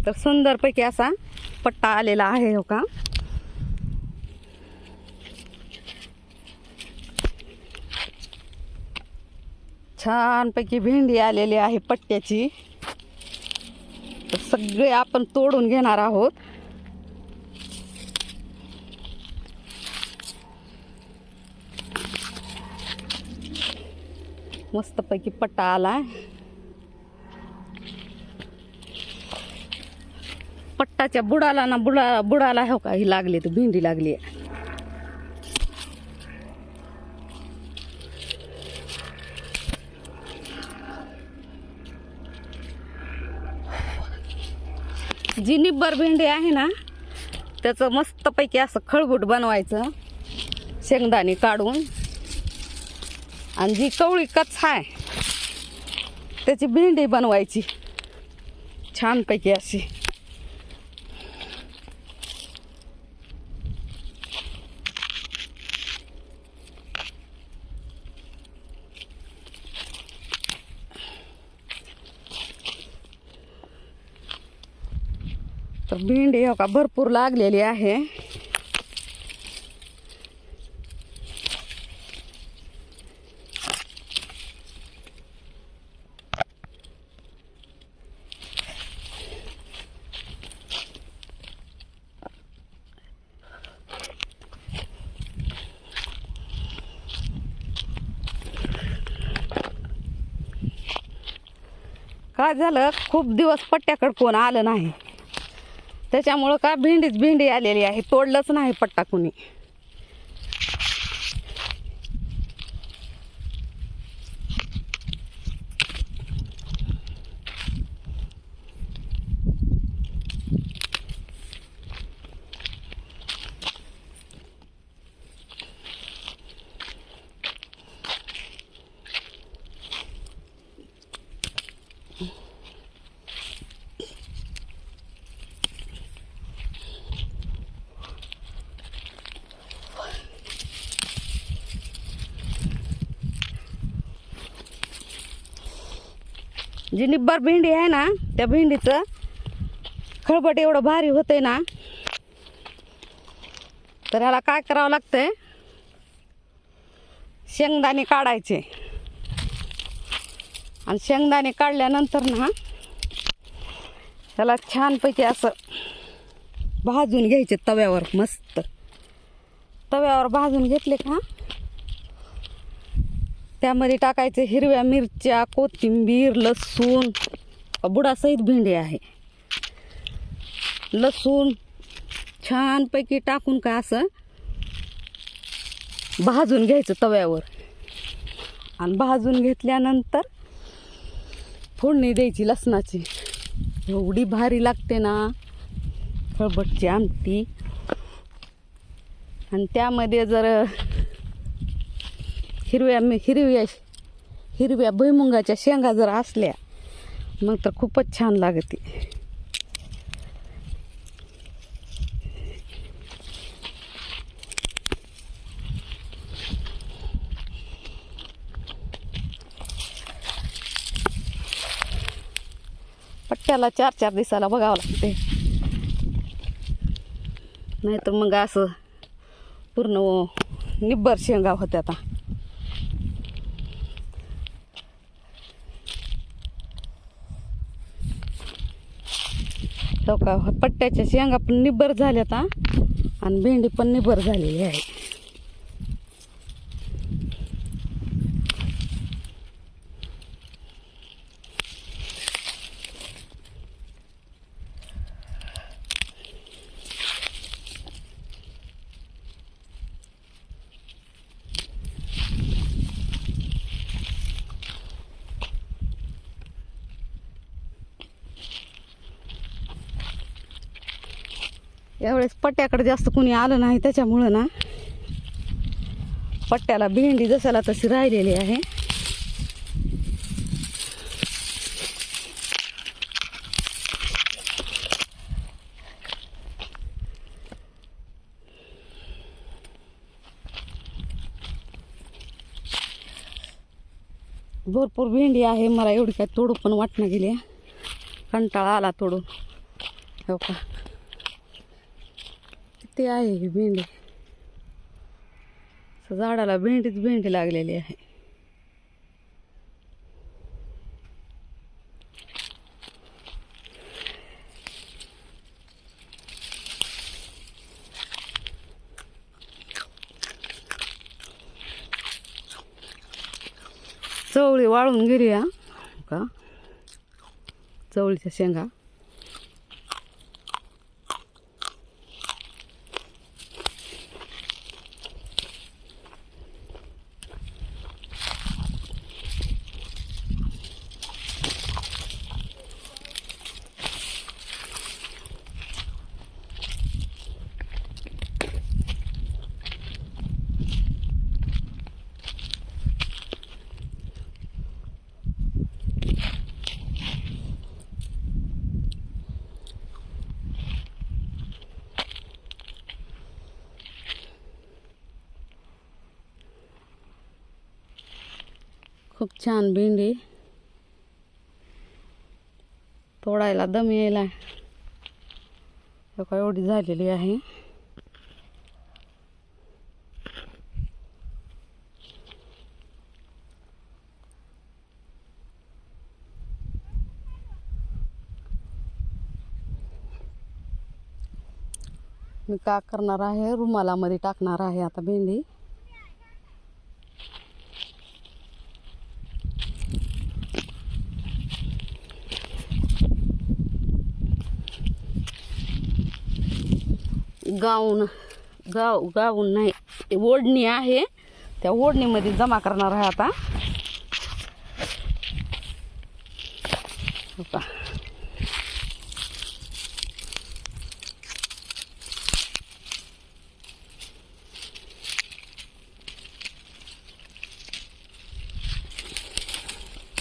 तर सुंदरपैकी असा पट्टा आलेला आहे हो का. छानपैकी भेंडी आलेली आहे पट्ट्याची. तर सगळे आपण तोडून घेणार आहोत. मस्तपैकी पट्टा आला. पट्टाच्या बुडाला ना बुडाला हो का ही लागली, तर भेंडी लागली. जी निब्बर भेंडी आहे ना त्याचं मस्तपैकी असं खळबूट बनवायचं शेंगदाणे काढून. आणि जी कवळी कच आहे त्याची भेंडी बनवायची छानपैकी अशी. तर भेंडी हो का भरपूर लागलेली आहे. काय झालं, खूप दिवस पट्ट्याकडे कोण आलं नाही त्याच्यामुळं का भेंडीच भेंडी आलेली आहे. तोडलंच नाही पट्टा कुणी. जी निब्बर भेंडी आहे ना त्या भेंडीचं खळबट एवढं भारी होतंय ना. तर ह्याला काय करावं लागतंय, शेंगदाणे काढायचे. आणि शेंगदाणे काढल्यानंतर ना त्याला छानपैकी असं भाजून घ्यायचे तव्यावर. मस्त तव्यावर भाजून घेतले का त्यामध्ये टाकायचे हिरव्या मिरच्या, कोथिंबीर, लसूण. बुडासहित भेंडी आहे. लसूण छानपैकी टाकून का असं भाजून घ्यायचं तव्यावर. आणि भाजून घेतल्यानंतर फोडणी द्यायची लसणाची. एवढी भारी लागते ना खळबटची आमटी. आणि त्यामध्ये जर हिरव्या भुईमुगाच्या शेंगा जर असल्या मग तर खूपच छान लागते. पट्ट्याला 4-4 दिवसाला बघावं लागते, नाहीतर मग असं पूर्ण निब्बर शेंगा होत्या. आता तो का पट्ट्याच्या शेंगा पण निब्बर झाल्यात आणि भेंडी पण निब्बर झालेली आहे. यावेळेस पट्ट्याकडे जास्त कोणी आलं नाही त्याच्यामुळं ना पट्ट्याला भेंडी जसाला तशी राहिलेली आहे. भरपूर भेंडी आहे. मला एवढी काय तोडू पण वाटणं गेली, कंटाळा आला तोडून. हो का, किती आहे ही भेंडी. झाडाला भेंडीच भेंडी लागलेली आहे. चवळी वाळून गेली हा का, चवळीच्या शेंगा. खूप छान भेंडी, तोडायला दम यायला. का एवढी झालेली आहे. मी का करणार आहे, रुमालामध्ये टाकणार आहे आता भेंडी. गाऊन नाही, ओढणी आहे, त्या ओढणीमध्ये जमा करणार आहे आता.